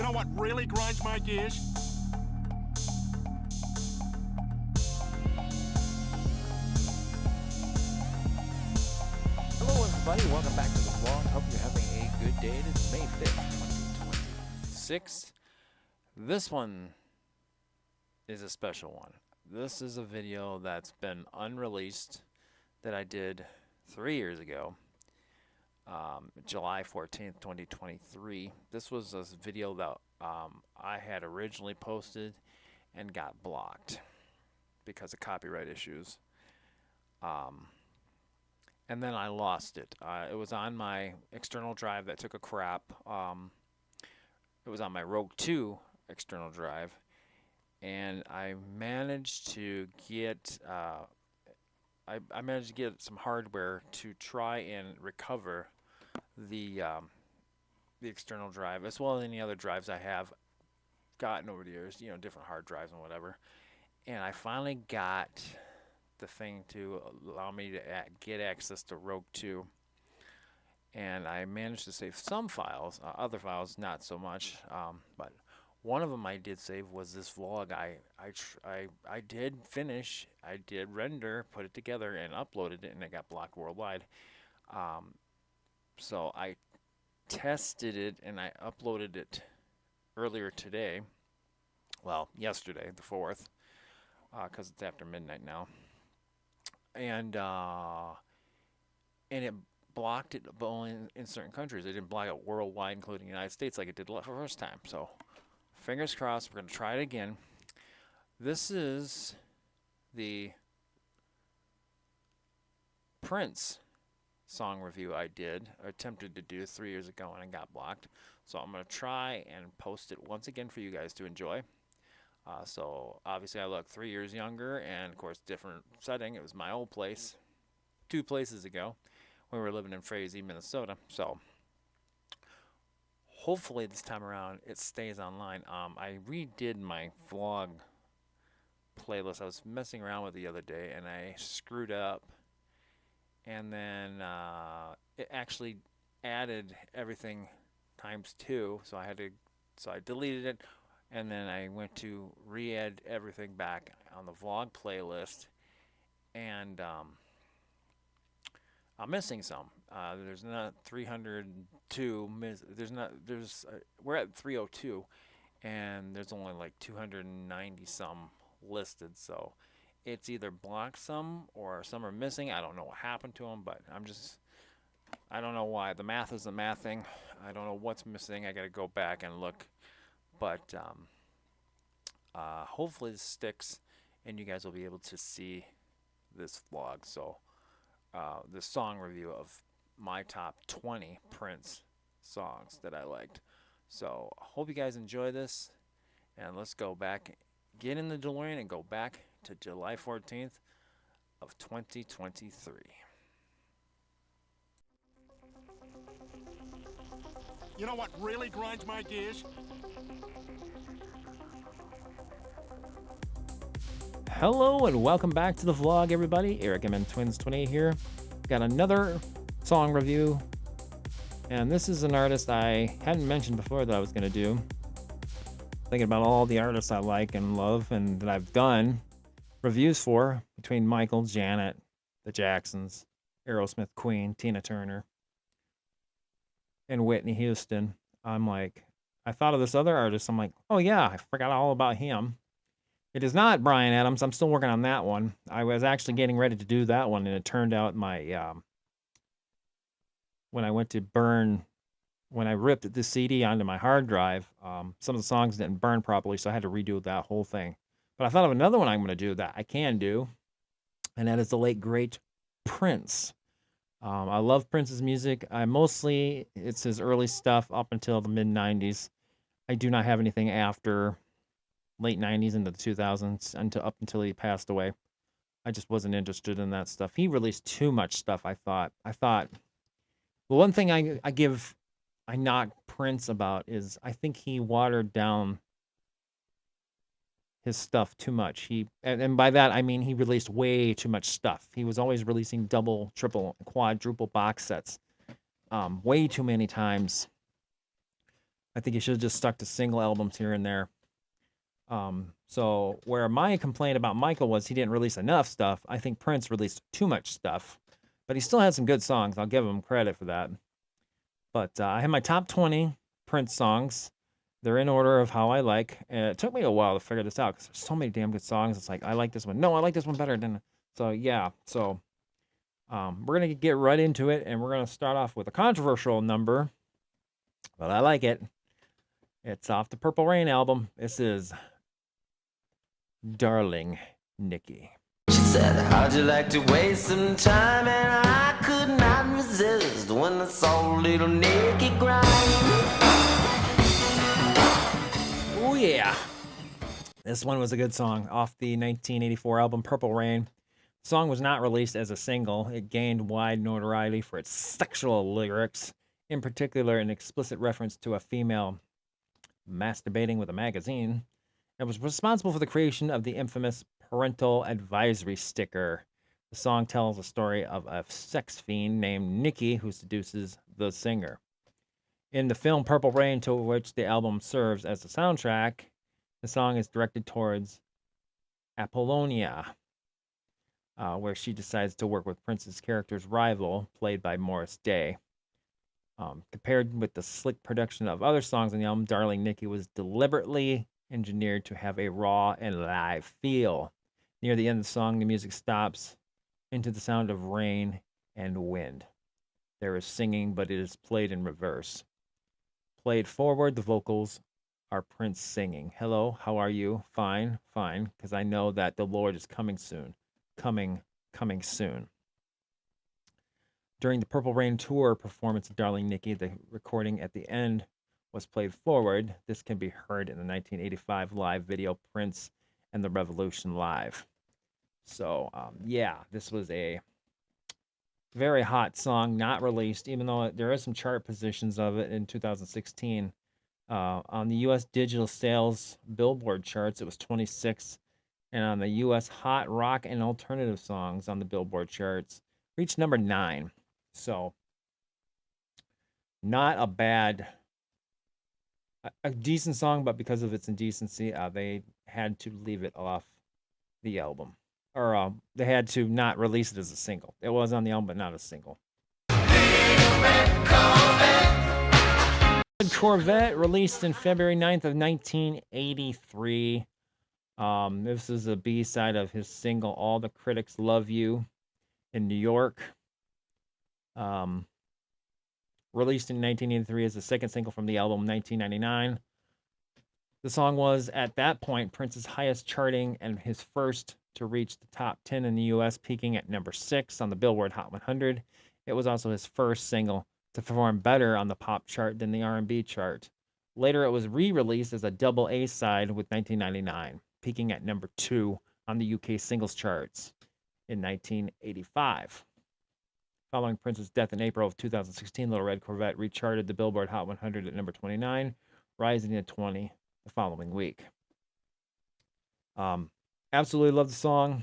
You know what really grinds my gears? Hello everybody, welcome back to the vlog. Hope you're having a good day. It is May 5th, 2026. This one is a special one. This is a video that's been unreleased that I did 3 years ago, July 14th, 2023. This was a video that I had originally posted and got blocked because of copyright issues. And then I lost it. It was on my external drive that took a crap. It was on my Rogue 2 external drive, and I managed to get I managed to get some hardware to try and recover the external drive, as well as any other drives I have gotten over the years, different hard drives and whatever. And I finally got the thing to allow me to get access to Rogue 2, and I managed to save some files, other files not so much, but one of them I did save was this vlog. I did finish, I did render, put it together, and uploaded it, and it got blocked worldwide. So I tested it, and I uploaded it earlier today, well, yesterday, the 4th, because it's after midnight now. And it blocked it, but only in certain countries. It didn't block it worldwide, including the United States, like it did the first time. So, fingers crossed. We're going to try it again. This is the Prince song review I attempted to do 3 years ago, and I got blocked. So I'm going to try and post it once again for you guys to enjoy. So obviously I look 3 years younger, and of course different setting. It was my old place 2 places ago. We were living in Frazee, Minnesota. So hopefully this time around it stays online. I redid my vlog playlist. I was messing around with it the other day, and I screwed up. And then it actually added everything ×2. So I deleted it. And then I went to re-add everything back on the vlog playlist, and I'm missing some. There's not 302. We're at 302, and there's only like 290 some listed. So it's either blocked some or some are missing. I don't know what happened to them, but I don't know why. The math isn't mathing. I don't know what's missing. I got to go back and look. But hopefully this sticks, and you guys will be able to see this vlog. So the song review of my top 20 Prince songs that I liked. So hope you guys enjoy this, and let's go back, get in the DeLorean, and go back to July 14th of 2023. You know what really grinds my gears? Hello and welcome back to the vlog, everybody. Eric M Twins 28 here. Got another song review, and this is an artist I hadn't mentioned before that I was going to do. Thinking about all the artists I like and love and that I've done reviews for, between Michael, Janet, the Jacksons, Aerosmith, Queen, Tina Turner, and Whitney Houston. I thought of this other artist. I'm like, oh yeah, I forgot all about him. It is not Bryan Adams. I'm still working on that one. I was actually getting ready to do that one, and it turned out when I ripped the CD onto my hard drive, some of the songs didn't burn properly, so I had to redo that whole thing. But I thought of another one I'm going to do that I can do, and that is the late, great Prince. I love Prince's music. It's his early stuff up until the mid-'90s. I do not have anything after late 90s into the 2000s up until he passed away. I just wasn't interested in that stuff. He released too much stuff, I thought. The one thing I knock Prince about is I think he watered down his stuff too much. And by that I mean he released way too much stuff. He was always releasing double, triple, quadruple box sets, way too many times. I think he should have just stuck to single albums here and there. So where my complaint about Michael was he didn't release enough stuff, I think Prince released too much stuff. But he still had some good songs. I'll give him credit for that. But I have my top 20 Prince songs. They're in order of how I like. And it took me a while to figure this out because there's so many damn good songs. It's like, I like this one. No, I like this one better than. So, yeah. So, we're going to get right into it. And we're going to start off with a controversial number. But I like it. It's off the Purple Rain album. This is Darling Nikki. She said, how'd you like to waste some time? And I could not resist when I saw little Nikki grind. Oh, yeah. This one was a good song off the 1984 album Purple Rain. The song was not released as a single. It gained wide notoriety for its sexual lyrics, in particular an explicit reference to a female masturbating with a magazine. It was responsible for the creation of the infamous parental advisory sticker. The song tells a story of a sex fiend named Nikki who seduces the singer. In the film Purple Rain, to which the album serves as the soundtrack, the song is directed towards Apollonia, where she decides to work with Prince's character's rival, played by Morris Day. Compared with the slick production of other songs on the album, Darling Nikki was deliberately engineered to have a raw and live feel. Near the end of the song, the music stops into the sound of rain and wind. There is singing, but it is played in reverse. Played forward, the vocals are Prince singing. Hello, how are you? Fine, fine, because I know that the Lord is coming soon. Coming soon. During the Purple Rain tour performance of Darling Nikki, the recording at the end was played forward. This can be heard in the 1985 live video Prince and the Revolution Live. So, yeah, this was a very hot song, not released, even though there is some chart positions of it in 2016. On the U.S. digital sales Billboard charts, it was 26th, and on the U.S. hot rock and alternative songs on the Billboard charts, reached number 9. So, not a bad, a decent song, but because of its indecency, they had to leave it off the album. Or they had to not release it as a single. It was on the album, but not a single. Corvette, released in February 9th of 1983. This is a B-side of his single, All the Critics Love You, in New York. Released in 1983 as the second single from the album 1999. The song was, at that point, Prince's highest charting and his first to reach the top 10 in the U.S., peaking at number 6 on the Billboard Hot 100. It was also his first single to perform better on the pop chart than the R&B chart. Later, it was re-released as a double A side with 1999, peaking at number 2 on the UK singles charts in 1985. Following Prince's death in April of 2016, Little Red Corvette recharted the Billboard Hot 100 at number 29, rising to 20 the following week. Absolutely love the song.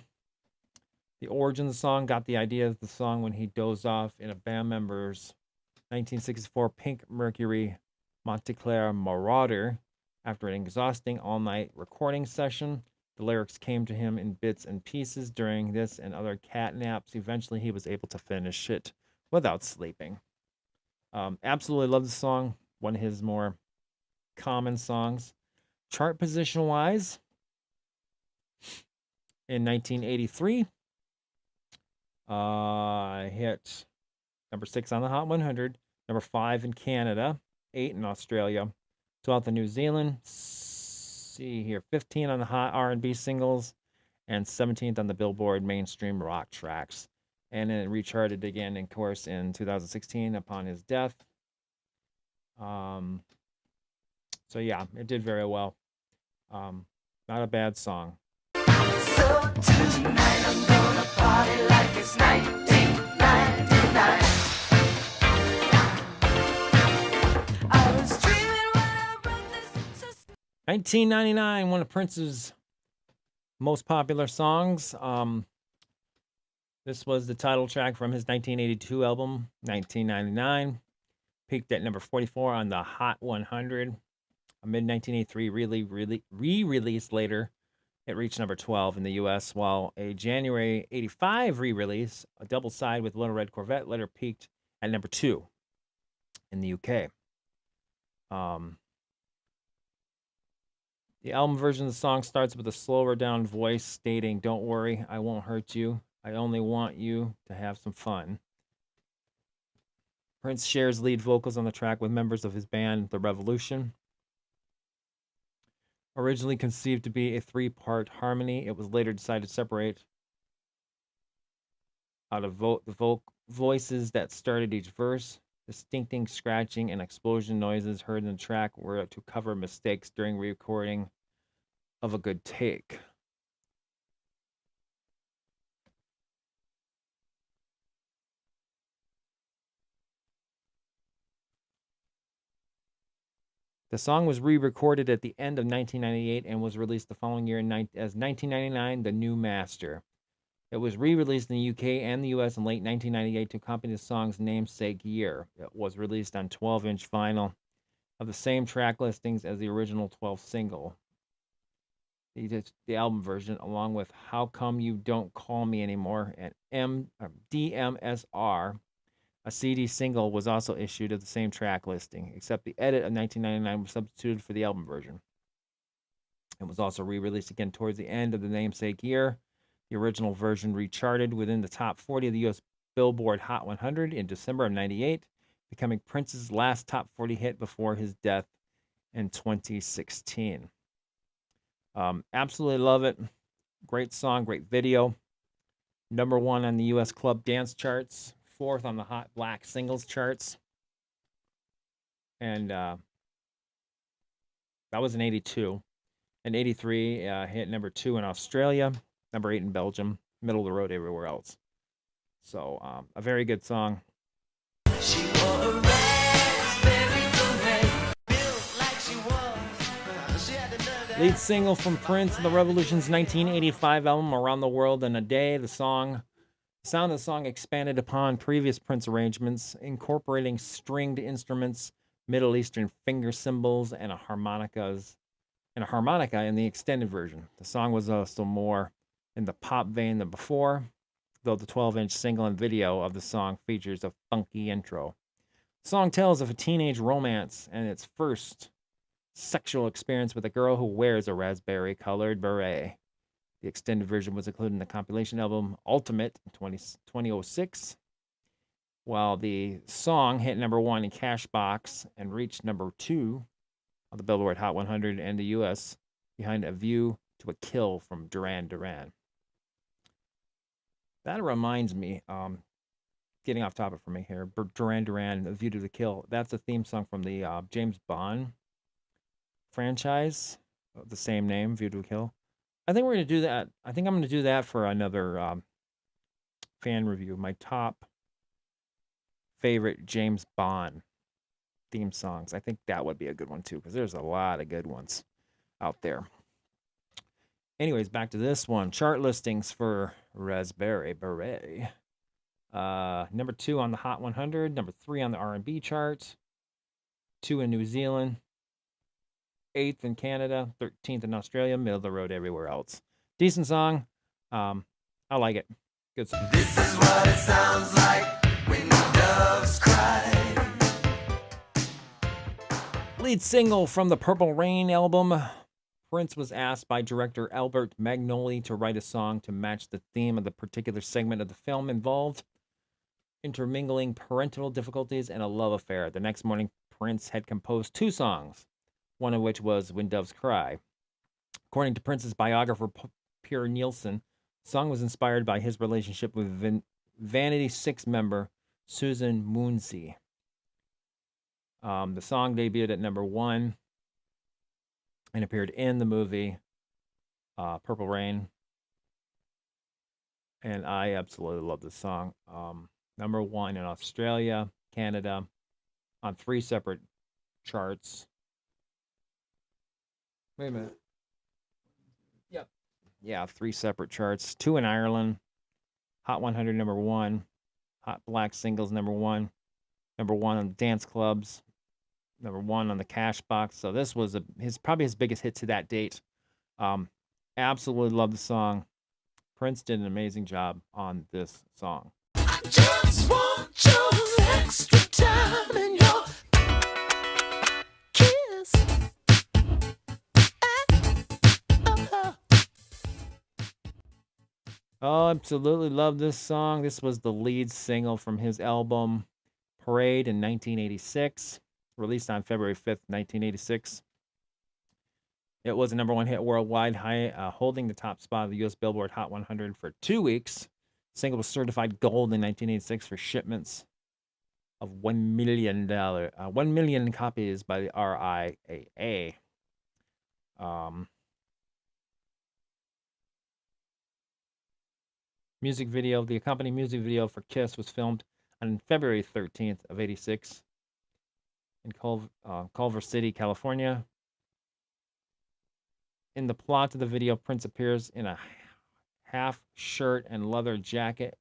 The origin of the song, got the idea of the song when he dozed off in a band member's 1964 Pink Mercury Montclair Marauder after an exhausting all-night recording session. The lyrics came to him in bits and pieces during this and other cat naps. Eventually, he was able to finish it without sleeping. Absolutely love the song. One of his more common songs. Chart position-wise, in 1983, I hit number 6 on the Hot 100, number 5 in Canada, 8 in Australia, 12th in New Zealand, 15 on the Hot R&B singles, and 17th on the Billboard mainstream rock tracks. And then it recharted again, of course, in 2016 upon his death. So yeah, it did very well. Not a bad song. So tonight I'm gonna party like it's 1999. I was dreaming when I wrote this. 1999, one of Prince's most popular songs. This was the title track from his 1982 album, 1999. peaked at number 44 on the Hot 100. A mid-1983 re-release later, it reached number 12 in the U.S., while a January 85 re-release, a double side with Little Red Corvette, later peaked at number 2 in the UK. The album version of the song starts with a slower down voice stating, "Don't worry, I won't hurt you. I only want you to have some fun." Prince shares lead vocals on the track with members of his band, The Revolution. Originally conceived to be a 3-part harmony, it was later decided to separate out of the voices that started each verse. Distincting scratching and explosion noises heard in the track were to cover mistakes during recording of a good take. The song was re-recorded at the end of 1998 and was released the following year as 1999, The New Master. It was re-released in the UK and the US in late 1998 to accompany the song's namesake year. It was released on 12-inch vinyl of the same track listings as the original 12 single. The album version, along with How Come You Don't Call Me Anymore and DMSR, a CD single, was also issued of the same track listing, except the edit of 1999 was substituted for the album version. It was also re-released again towards the end of the namesake year. The original version recharted within the top 40 of the U.S. Billboard Hot 100 in December of 98, becoming Prince's last top 40 hit before his death in 2016. Absolutely love it. Great song, great video. Number 1 on the U.S. club dance charts, 4th on the Hot Black singles charts. And that was in 82. In 83, hit number 2 in Australia, number 8 in Belgium, middle of the road everywhere else. So, a very good song. She wore a raspberry beret, built like she was. She had the nerve to Lead single from Prince and the Revolution's 1985 album Around the World in a Day. The sound of the song expanded upon previous Prince arrangements, incorporating stringed instruments, Middle Eastern finger cymbals, and a harmonica in the extended version. The song was also more in the pop vein than before, though the 12-inch single and video of the song features a funky intro. The song tells of a teenage romance and its first sexual experience with a girl who wears a raspberry-colored beret. The extended version was included in the compilation album Ultimate in 2006, while the song hit number 1 in Cashbox and reached number 2 on the Billboard Hot 100 and the U.S. behind A View to a Kill from Duran Duran. That reminds me, getting off topic for me here, Duran Duran, A View to the Kill. That's a theme song from the James Bond franchise, the same name, View to a Kill. I think we're going to do that. I think I'm going to do that for another fan review. My top favorite James Bond theme songs. I think that would be a good one too, because there's a lot of good ones out there. Anyways, back to this one. Chart listings for Raspberry Beret. Number 2 on the Hot 100. Number 3 on the R&B chart. 2 in New Zealand. 8th in Canada. 13th in Australia. Middle of the road everywhere else. Decent song. I like it. Good song. This is what it sounds like when the doves cry. Lead single from the Purple Rain album. Prince was asked by director Albert Magnoli to write a song to match the theme of the particular segment of the film involved, intermingling parental difficulties and a love affair. The next morning, Prince had composed 2 songs, one of which was When Doves Cry. According to Prince's biographer, Pierre Nielsen, the song was inspired by his relationship with Vanity Six member Susan Moonsey. The song debuted at number 1 and appeared in the movie Purple Rain. And I absolutely love this song. Number 1 in Australia, Canada, on 3 separate charts. Wait a minute. Yep. Yeah, 3 separate charts. 2 in Ireland, Hot 100 number 1, Hot Black Singles number 1, number one on dance clubs, number one on the cash box. So this was probably his biggest hit to that date. Absolutely love the song. Prince did an amazing job on this song. I just want your extra time and your kiss. Oh, absolutely love this song. This was the lead single from his album Parade in 1986, released on February 5th, 1986. It was a number one hit worldwide, holding the top spot of the U.S. Billboard Hot 100 for 2 weeks. The single was certified gold in 1986 for shipments of $1 million copies by the RIAA. Music video. The accompanying music video for Kiss was filmed on February 13th of 86 in Culver City, California. In the plot of the video, Prince appears in a half shirt and leather jacket,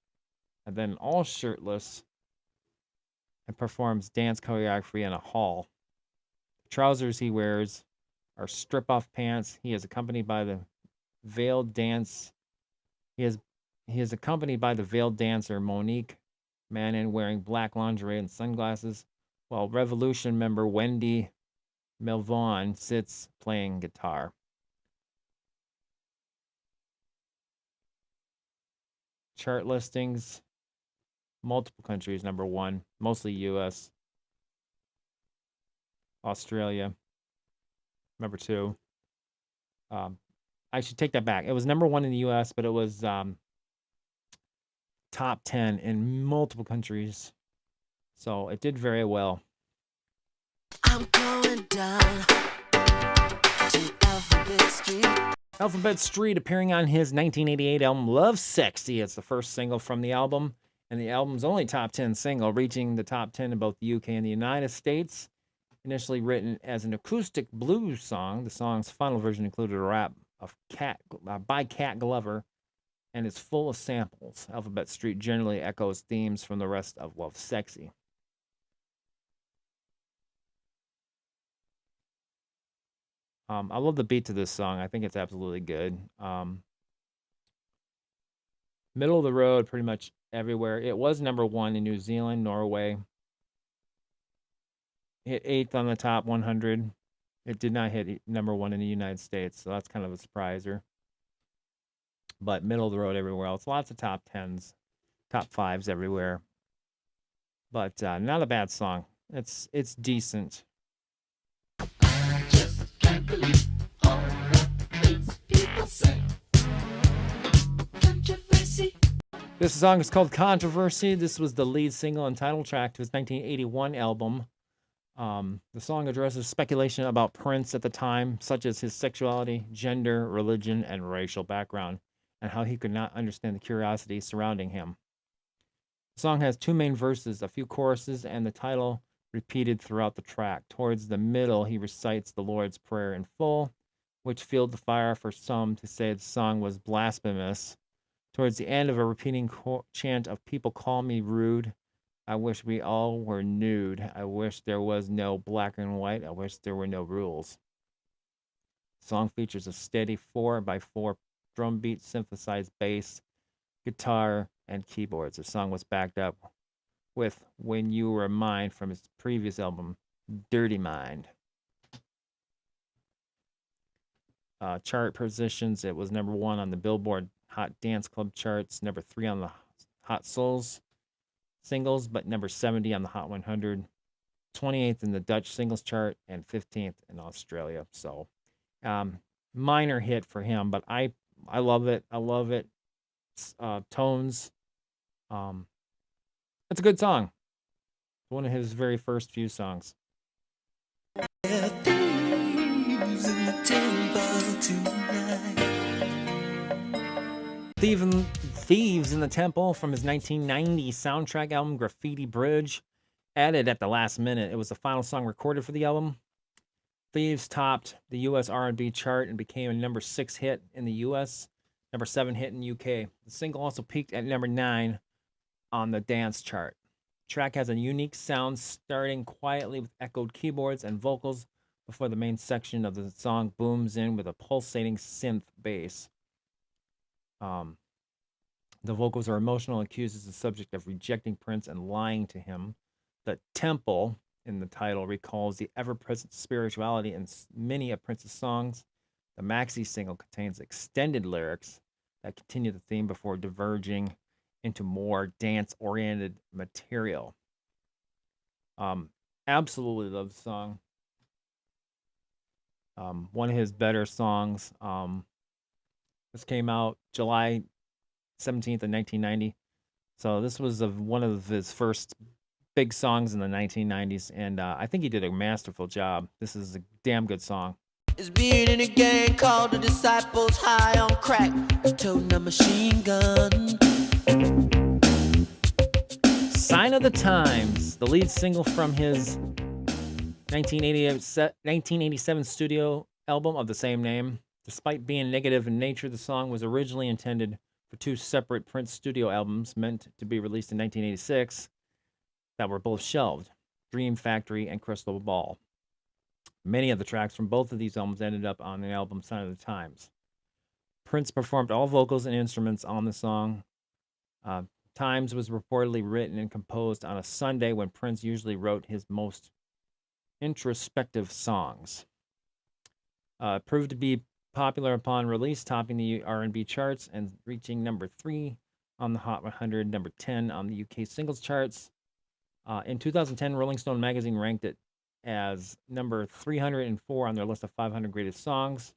and then all shirtless, and performs dance choreography in a hall. The trousers he wears are strip-off pants. He is accompanied by the veiled dance. He is accompanied by the veiled dancer Monique Manon wearing black lingerie and sunglasses, while Revolution member Wendy Melvoin sits playing guitar. Chart listings, multiple countries, number one, mostly US. Australia, number two. I should take that back. It was number one in the US, but it was top 10 in multiple countries. So it did very well. I'm going down to Alphabet Street. Alphabet Street appearing on his 1988 album Love Sexy. It's the first single from the album, and the album's only top 10 single, reaching the top 10 in both the UK and the United States. Initially written as an acoustic blues song, the song's final version included a rap by Cat Glover, and is full of samples. Alphabet Street generally echoes themes from the rest of Love Sexy. I love the beat to this song. I think it's absolutely good. Middle of the road pretty much everywhere. It was number one in New Zealand, Norway. Hit 8th on the top 100. It did not hit number one in the United States, so that's kind of a surpriser. But middle of the road everywhere else. Lots of top 10s, top 5s everywhere. But not a bad song. It's decent. This song is called Controversy. This was the lead single and title track to his 1981 album. The song addresses speculation about Prince at the time, such as his sexuality, gender, religion, and racial background, and how he could not understand the curiosity surrounding him. The song has two main verses, a few choruses, and the title repeated throughout the track. Towards the middle, he recites the Lord's Prayer in full, which fueled the fire for some to say the song was blasphemous. Towards the end of a repeating chant of "People call me rude. I wish we all were nude. I wish there was no black and white. I wish there were no rules." The song features a steady 4x4 drum beat, synthesized bass, guitar, and keyboards. The song was backed up with "When You Were Mine" from his previous album, Dirty Mind. Chart positions, it was number one on the Billboard Hot Dance Club charts, number 3 on the Hot Souls singles, but number 70 on the Hot 100, 28th in the Dutch singles chart, and 15th in Australia. So, minor hit for him, but I love it. I love it. Tones. It's a good song. One of his very first few songs. Thieves in the Temple from his 1990 soundtrack album Graffiti Bridge, added at the last minute. It was the final song recorded for the album. Thieves topped the US R&B chart and became a number 6 hit in the US, number 7 hit in UK. The single also peaked at number 9 on the dance chart. Track has a unique sound starting quietly with echoed keyboards and vocals before the main section of the song booms in with a pulsating synth bass. Um, the vocals are emotional and accuses the subject of rejecting Prince and lying to him. The temple in the title recalls the ever-present spirituality in many of Prince's songs. The maxi single contains extended lyrics that continue the theme before diverging into more dance-oriented material. Absolutely love the song. One of his better songs. This came out July 17th of 1990. So this was one of his first big songs in the 1990s, and I think he did a masterful job. This is a damn good song. Is being in a gang called the Disciples, high on crack, toting a machine gun. Sign of the Times, the lead single from his 1987 studio album of the same name. Despite being negative in nature, the song was originally intended for two separate Prince studio albums meant to be released in 1986 that were both shelved, Dream Factory and Crystal Ball. Many of the tracks from both of these albums ended up on the album Sign of the Times. Prince performed all vocals and instruments on the song. Times was reportedly written and composed on a Sunday when Prince usually wrote his most introspective songs. Proved to be popular upon release, topping the R&B charts and reaching number 3 on the Hot 100, number 10 on the UK singles charts. In 2010, Rolling Stone magazine ranked it as number 304 on their list of 500 greatest songs.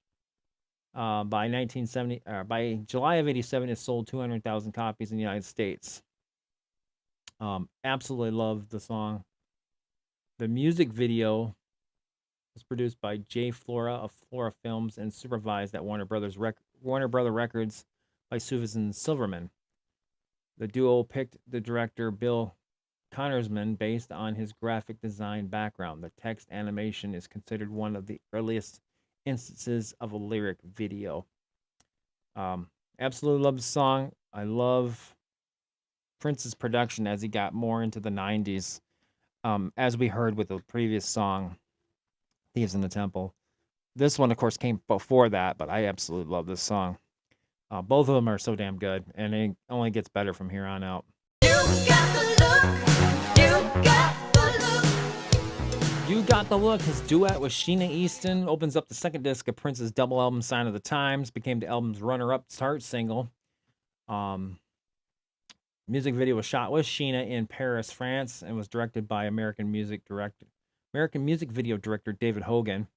By July of '87, it sold 200,000 copies in the United States. Absolutely love the song. The music video was produced by Jay Flora of Flora Films and supervised at Warner Brother Records by Susan Silverman. The duo picked the director Bill Connersman based on his graphic design background. The text animation is considered one of the earliest instances of a lyric video. Absolutely love the song. I love Prince's production as he got more into the 90s. As we heard with the previous song, Thieves in the Temple. This one, of course, came before that, but I absolutely love this song. Both of them are so damn good, and it only gets better from here on out. You got the look. You got the look. You Got the Look, his duet with Sheena Easton, opens up the second disc of Prince's double album Sign of the Times, became the album's runner-up chart single. Music video was shot with Sheena in Paris, France, and was directed by American music video director David Hogan.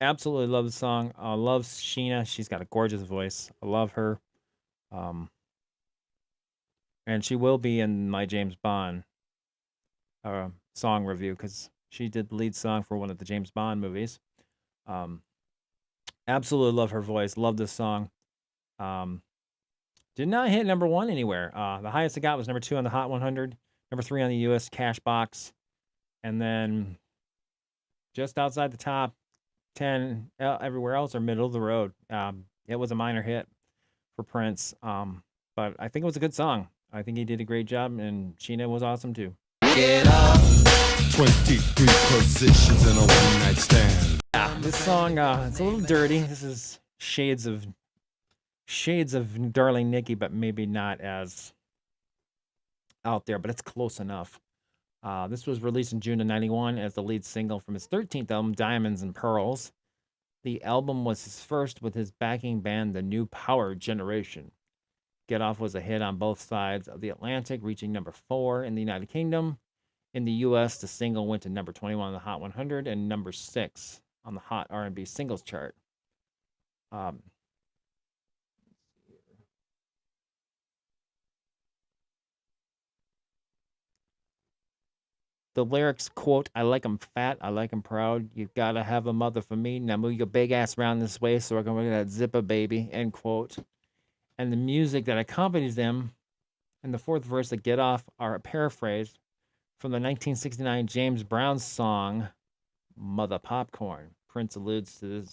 Absolutely love the song. Love Sheena. She's got a gorgeous voice. I love her. And she will be in my James Bond song review because she did the lead song for one of the James Bond movies. Absolutely love her voice. Love this song. Did not hit number 1 anywhere. The highest it got was number 2 on the Hot 100, number 3 on the U.S. Cash Box, and then just outside the top 10 everywhere else are middle of the road. It was a minor hit for Prince, but I think it was a good song. I think he did a great job, and Sheena was awesome too. Get up. 23 positions in a one-night stand. This song, it's a little dirty. This is shades of Darling Nikki, but maybe not as out there, but it's close enough. This was released in June of 91 as the lead single from his 13th album, Diamonds and Pearls. The album was his first with his backing band, The New Power Generation. Get Off was a hit on both sides of the Atlantic, reaching number 4 in the United Kingdom. In the U.S., the single went to number 21 on the Hot 100 and number 6 on the Hot R&B Singles Chart. The lyrics, quote, I like 'em fat, I like 'em proud. You gotta have a mother for me. Now move your big ass around this way so I can look at that zipper, baby, end quote. And the music that accompanies them in the fourth verse that Get Off are a paraphrase from the 1969 James Brown song, Mother Popcorn. Prince alludes to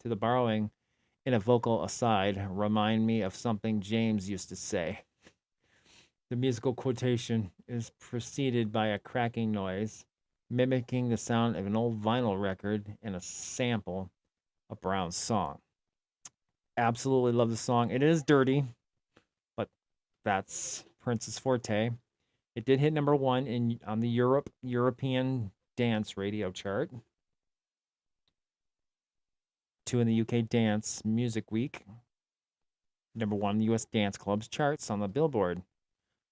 the borrowing in a vocal aside, remind me of something James used to say. The musical quotation is preceded by a cracking noise, mimicking the sound of an old vinyl record and a sample of Brown's song. Absolutely love the song. It is dirty, but that's Prince's forte. It did hit number one on the European dance radio chart. 2 in the UK Dance Music Week. Number 1 in the US Dance Clubs charts on the Billboard.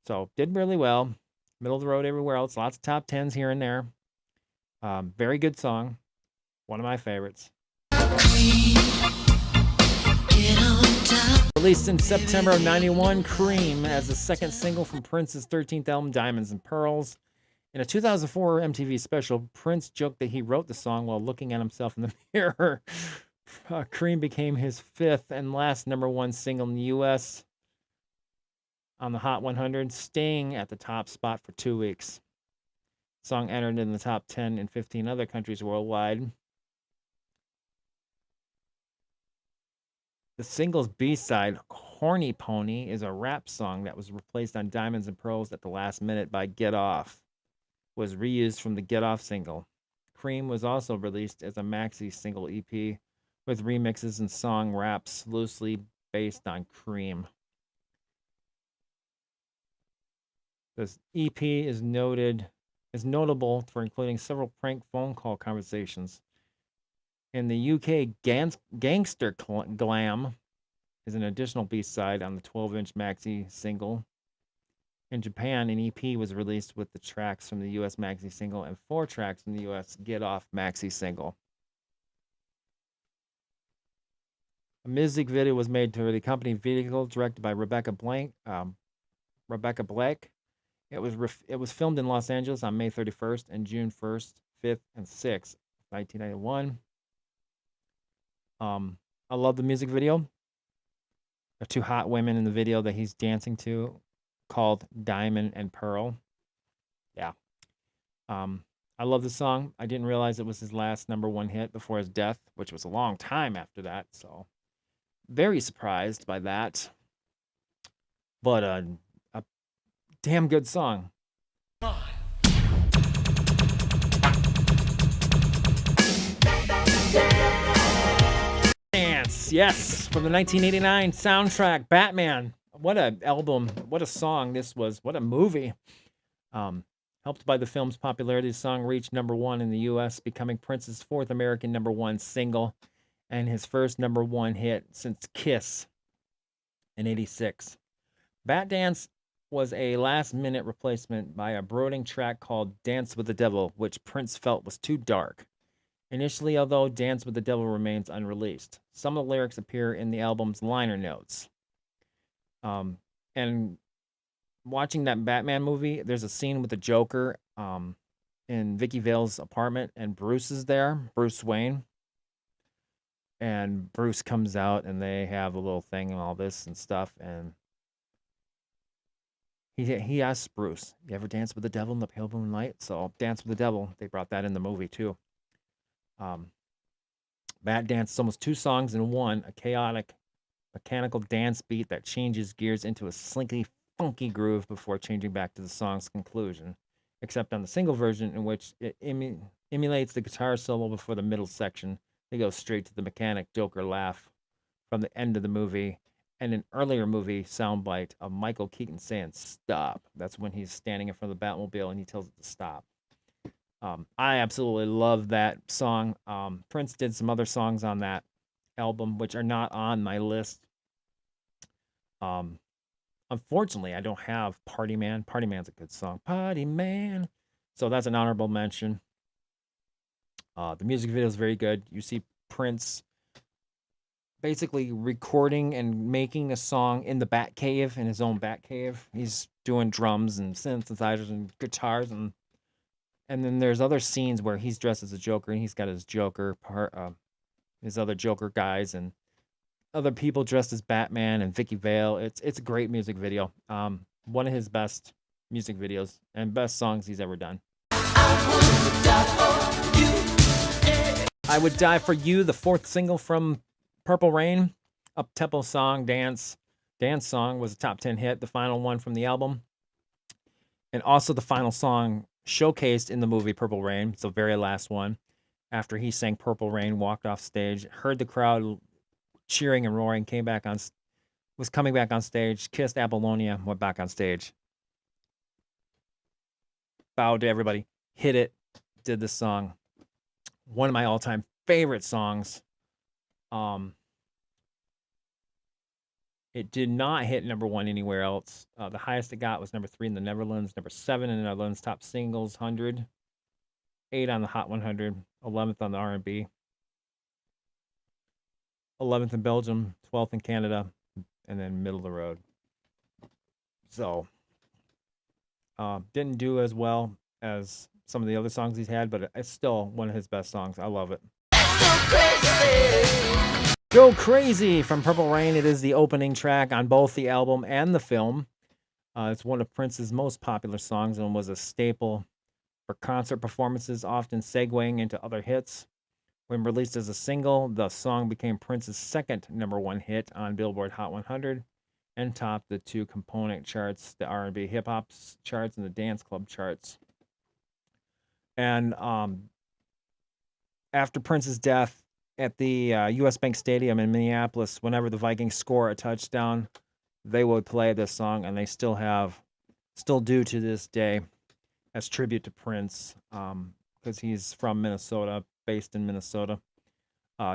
So did really well. Middle of the road everywhere else. Lots of top 10s here and there. Very good song. One of my favorites. Released in September of 91, Cream as the second single from Prince's 13th album, Diamonds and Pearls. In a 2004 MTV special, Prince joked that he wrote the song while looking at himself in the mirror. Cream became his 5th and last number 1 single in the U.S. on the Hot 100, staying at the top spot for 2 weeks. The song entered in the top 10 in 15 other countries worldwide. The single's B-side, Horny Pony, is a rap song that was replaced on Diamonds and Pearls at the last minute by Get Off. It was reused from the Get Off single. Cream was also released as a maxi single EP with remixes and song raps loosely based on Cream. This EP is notable for including several prank phone call conversations. In the UK, Gangster Glam is an additional B-side on the 12-inch maxi single. In Japan, an EP was released with the tracks from the US maxi single and 4 tracks from the US Get Off maxi single. A music video was made to the accompanying vehicle, directed by Rebecca Black. It was filmed in Los Angeles on May 31st and June 1st, 5th, and 6th, 1991. I love the music video. There are 2 hot women in the video that he's dancing to, called Diamond and Pearl. Yeah. I love the song. I didn't realize it was his last number 1 hit before his death, which was a long time after that. So, very surprised by that. But a damn good song. Dance, yes, from the 1989 soundtrack, Batman. What a album, what a song this was, what a movie. Helped by the film's popularity, the song reached number 1 in the U.S., becoming Prince's 4th American number 1 single and his first number 1 hit since Kiss in '86. Bat Dance was a last-minute replacement by a brooding track called Dance with the Devil, which Prince felt was too dark. Initially, although Dance with the Devil remains unreleased, some of the lyrics appear in the album's liner notes. And watching that Batman movie, there's a scene with the Joker in Vicky Vale's apartment, and Bruce is there, Bruce Wayne. And Bruce comes out, and they have a little thing and all this and stuff, and he asks Bruce, "You ever dance with the devil in the pale moonlight?" So, Dance with the Devil, they brought that in the movie, too. Bat Dance is almost 2 songs in one, a chaotic mechanical dance beat that changes gears into a slinky, funky groove before changing back to the song's conclusion, except on the single version in which it emulates the guitar solo before the middle section. They go straight to the mechanic Joker laugh from the end of the movie, and an earlier movie soundbite of Michael Keaton saying "stop." That's when he's standing in front of the Batmobile and he tells it to stop. I absolutely love that song. Prince did some other songs on that album, which are not on my list. Unfortunately, I don't have Party Man. Party Man's a good song. Party Man. So that's an honorable mention. The music video is very good. You see Prince basically recording and making a song in the Batcave, in his own Batcave. He's doing drums and synthesizers and guitars, and then there's other scenes where he's dressed as a Joker, and he's got his Joker his other Joker guys, and other people dressed as Batman and Vicky Vale. It's a great music video. One of his best music videos and best songs he's ever done. I Would Die for You, the 4th single from Purple Rain, up-tempo song, dance song, was a top 10 hit, the final one from the album. And also the final song showcased in the movie Purple Rain. It's the very last one. After he sang Purple Rain, walked off stage, heard the crowd cheering and roaring, was coming back on stage, kissed Apollonia, went back on stage, bowed to everybody, hit it, did this song. One of my all-time favorite songs. It did not hit number one anywhere else. The highest it got was number 3 in the Netherlands, number 7 in the Netherlands Top Singles 100, 8 on the Hot 100, 11th on the R&B, 11th in Belgium, 12th in Canada, and then middle of the road. So, didn't do as well as some of the other songs he's had, but it's still one of his best songs. I love it. Go Crazy from Purple Rain. It is the opening track on both the album and the film. It's one of Prince's most popular songs and was a staple for concert performances, often segueing into other hits. When released as a single, the song became Prince's second number one hit on Billboard Hot 100 and topped the 2 component charts, the R&B hip hop charts and the dance club charts. And after Prince's death, at the U.S. Bank Stadium in Minneapolis, whenever the Vikings score a touchdown, they would play this song, and they still do to this day, as tribute to Prince, because he's from Minnesota, based in Minnesota.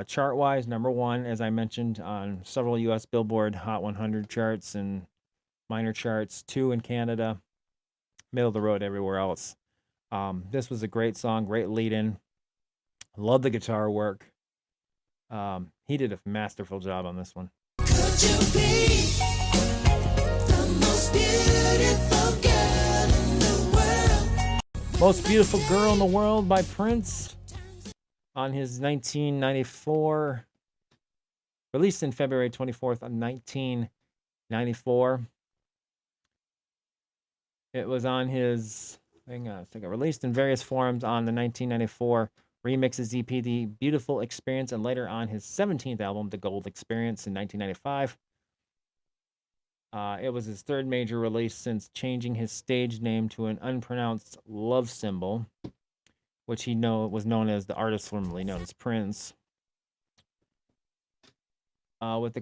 Chart-wise, number 1, as I mentioned, on several U.S. Billboard Hot 100 charts and minor charts, 2 in Canada, middle of the road everywhere else. This was a great song, great lead-in. Love the guitar work. He did a masterful job on this one. Could you be the most beautiful girl in the world? Most Beautiful Girl in the World by Prince on his 1994, released in February 24th of 1994. It was on his, released in various forms on the 1994 remixes EP, The Beautiful Experience, and later on his 17th album, The Gold Experience, in 1995. It was his third major release since changing his stage name to an unpronounced love symbol, which was known as the artist formerly known as Prince. With the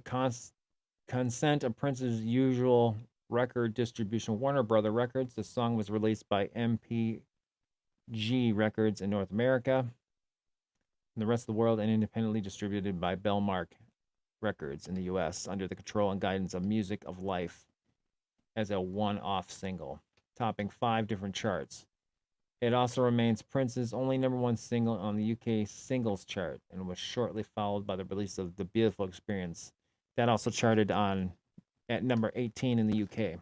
consent of Prince's usual record distribution, Warner Brother Records, the song was released by MPG Records in North America and the rest of the world, and independently distributed by Bellmark Records in the U.S. under the control and guidance of Music of Life as a one-off single, topping 5 different charts. It also remains Prince's only number 1 single on the UK singles chart and was shortly followed by the release of The Beautiful Experience. That also charted at number 18 in the UK.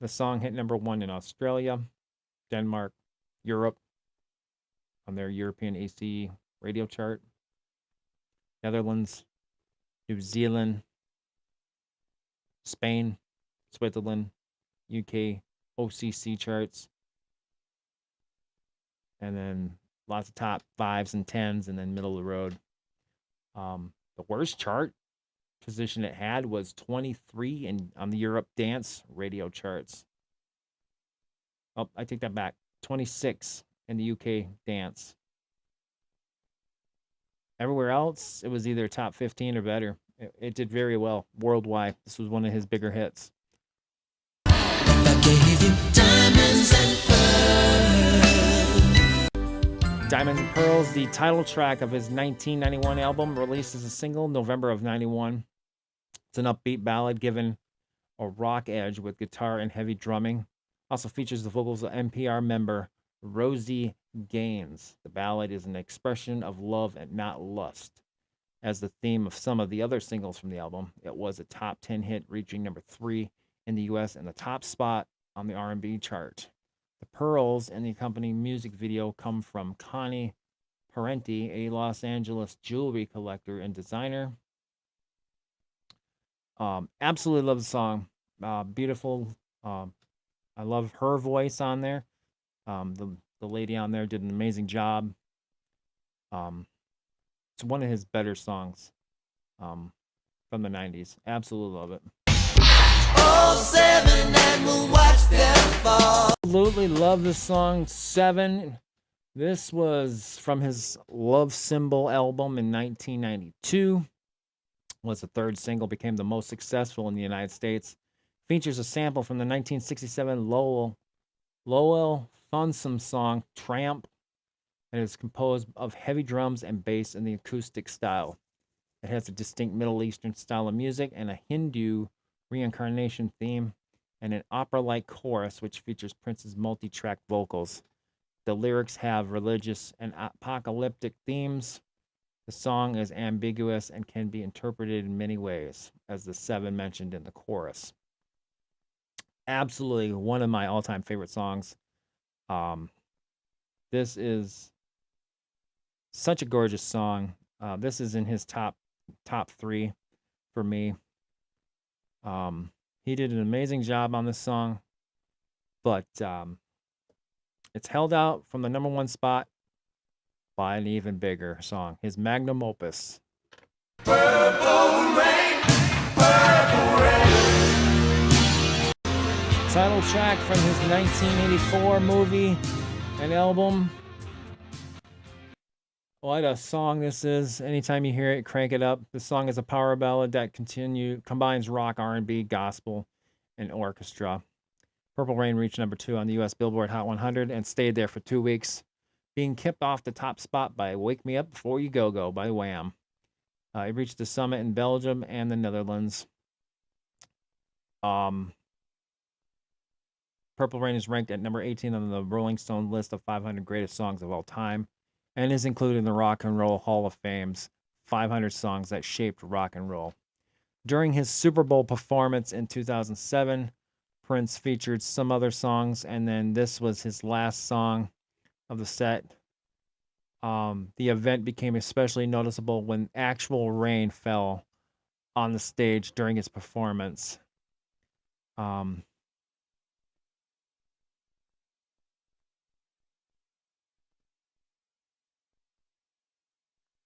The song hit number 1 in Australia, Denmark, Europe, on their European ACE radio chart, Netherlands, New Zealand, Spain, Switzerland, UK, OCC charts, and then lots of top 5s and 10s, and then middle of the road. The worst chart position it had was 23 on the Europe dance radio charts. Oh, I take that back. 26 in the UK dance. Everywhere else, it was either top 15 or better. It did very well worldwide. This was one of his bigger hits. I gave you diamonds and pearls. Diamonds and Pearls, the title track of his 1991 album, released as a single November of 91. It's an upbeat ballad given a rock edge with guitar and heavy drumming. Also features the vocals of NPR member Rosie Gaines. The ballad is an expression of love and not lust. As the theme of some of the other singles from the album, it was a top 10 hit, reaching number 3 in the US and the top spot on the R&B chart. The pearls and the accompanying music video come from Connie Parenti, a Los Angeles jewelry collector and designer. Absolutely love the song. Beautiful. I love her voice on there. The The lady on there did an amazing job. It's one of his better songs from the 90s. Absolutely love it. All seven and we'll watch them fall. Absolutely love this song, Seven. This was from his Love Symbol album in 1992. Was the third single, became the most successful in the United States. Features a sample from the 1967 Lowell Funsum song Tramp, and is composed of heavy drums and bass in the acoustic style. It has a distinct Middle Eastern style of music and a Hindu reincarnation theme, and an opera-like chorus which features Prince's multi-track vocals. The lyrics have religious and apocalyptic themes. The song is ambiguous and can be interpreted in many ways, as the seven mentioned in the chorus. Absolutely one of my all-time favorite songs. This is such a gorgeous song. This is in his top three for me. He did an amazing job on this song, but it's held out from the number one spot by an even bigger song, his magnum opus. Title track from his 1984 movie and album. What a song this is. Anytime you hear it, crank it up. The song is a power ballad that combines rock, R&B, gospel, and orchestra. Purple Rain reached number 2 on the U.S. Billboard Hot 100 and stayed there for 2 weeks, being kicked off the top spot by Wake Me Up Before You Go Go by Wham. It reached the summit in Belgium and the Netherlands. Purple Rain is ranked at number 18 on the Rolling Stone list of 500 greatest songs of all time, and is included in the Rock and Roll Hall of Fame's 500 songs that shaped rock and roll. During his Super Bowl performance in 2007, Prince featured some other songs, and then this was his last song of the set. The event became especially noticeable when actual rain fell on the stage during his performance.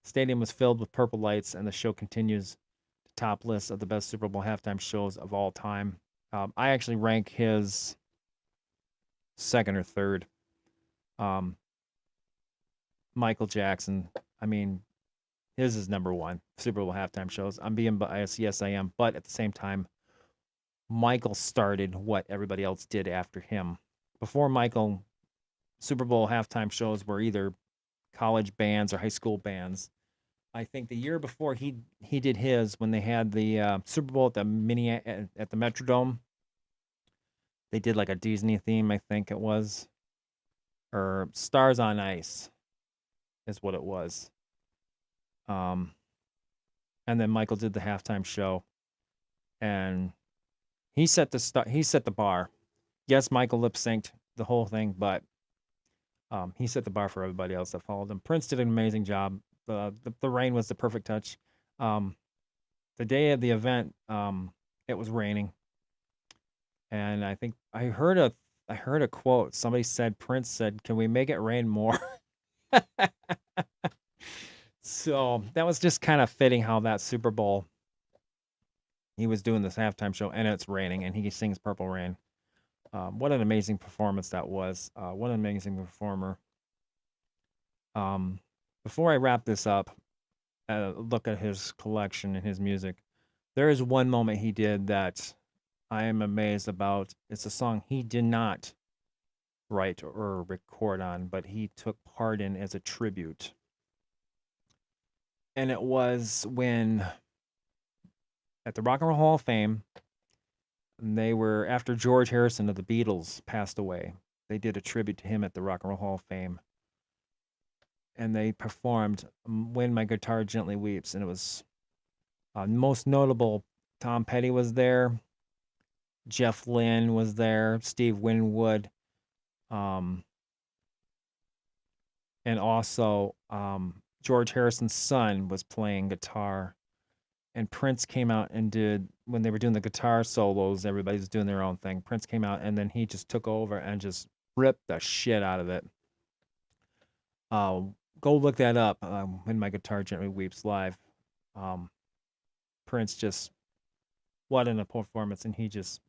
Stadium was filled with purple lights, and the show continues to top lists of the best Super Bowl halftime shows of all time. I actually rank his second or third. Michael Jackson, I mean, his is number one, Super Bowl halftime shows. I'm being biased, yes I am, but at the same time, Michael started what everybody else did after him. Before Michael, Super Bowl halftime shows were either college bands or high school bands. I think the year before he did his, when they had the Super Bowl at the Metrodome, they did like a Disney theme, I think it was, or Stars on Ice is what it was. And then Michael did the halftime show, and he set the bar. Yes, Michael lip synced the whole thing, but he set the bar for everybody else that followed him. Prince did an amazing job. The rain was the perfect touch. The day of the event, it was raining, and I think I heard a quote. Somebody said, Prince said, "Can we make it rain more?" So that was just kind of fitting how that Super Bowl, he was doing this halftime show, and it's raining, and he sings Purple Rain. What an amazing performance that was. What an amazing performer. Before I wrap this up, look at his collection and his music, there is one moment he did that I am amazed about. It's a song he did not write or record on, but he took part in as a tribute. And it was when, at the Rock and Roll Hall of Fame, they were, after George Harrison of the Beatles passed away, they did a tribute to him at the Rock and Roll Hall of Fame. And they performed When My Guitar Gently Weeps. And it was most notable, Tom Petty was there, Jeff Lynne was there, Steve Winwood, and also George Harrison's son was playing guitar. And Prince came out and did, when they were doing the guitar solos, everybody's doing their own thing. Prince came out and then he just took over and just ripped the shit out of it. Go look that up. When my guitar gently weeps live. Prince just what in a performance, and he just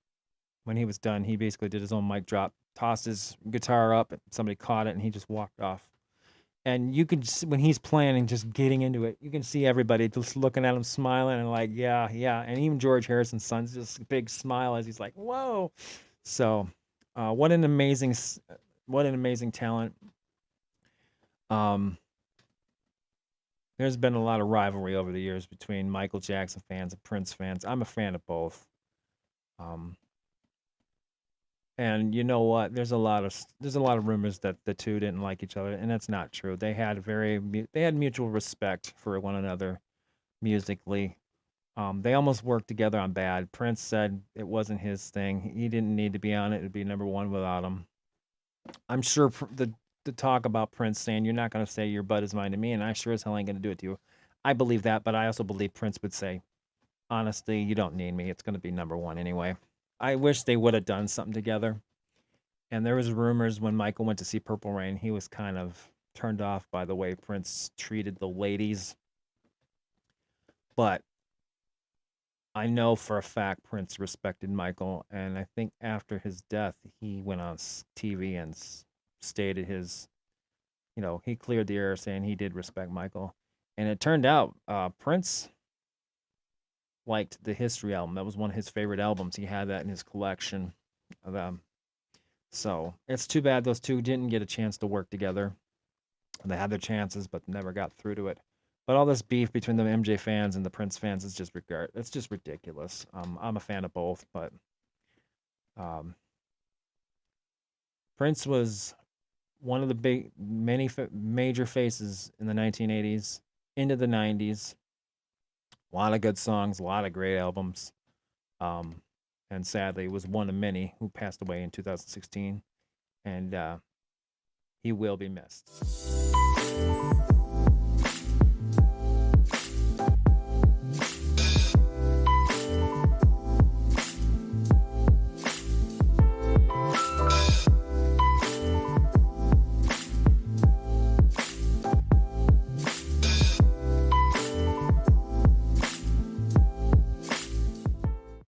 when he was done, he basically did his own mic drop, tossed his guitar up, and somebody caught it, and he just walked off. And you can when he's playing and just getting into it, you can see everybody just looking at him, smiling, and like, yeah, yeah. And even George Harrison's son's just a big smile as he's like, whoa. So, what an amazing talent. There's been a lot of rivalry over the years between Michael Jackson fans and Prince fans. I'm a fan of both. And you know what? There's a lot of rumors that the two didn't like each other, and that's not true. They had mutual respect for one another musically. They almost worked together on Bad. Prince said it wasn't his thing. He didn't need to be on it. It'd be number one without him. I'm sure the talk about Prince saying, "You're not going to say your butt is mine to me," and I sure as hell ain't going to do it to you. I believe that, but I also believe Prince would say, honestly, you don't need me. It's going to be number one anyway. I wish they would have done something together. And there was rumors when Michael went to see Purple Rain, he was kind of turned off by the way Prince treated the ladies. But I know for a fact Prince respected Michael, and I think after his death, he went on TV and stated his, he cleared the air saying he did respect Michael. And it turned out Prince liked the History album. That was one of his favorite albums. He had that in his collection of them. So it's too bad those two didn't get a chance to work together. They had their chances, but never got through to it. But all this beef between the MJ fans and the Prince fans is it's just ridiculous. I'm a fan of both, but Prince was one of the major faces in the 1980s into the 90s. A lot of good songs, a lot of great albums. And sadly, was one of many who passed away in 2016. And he will be missed.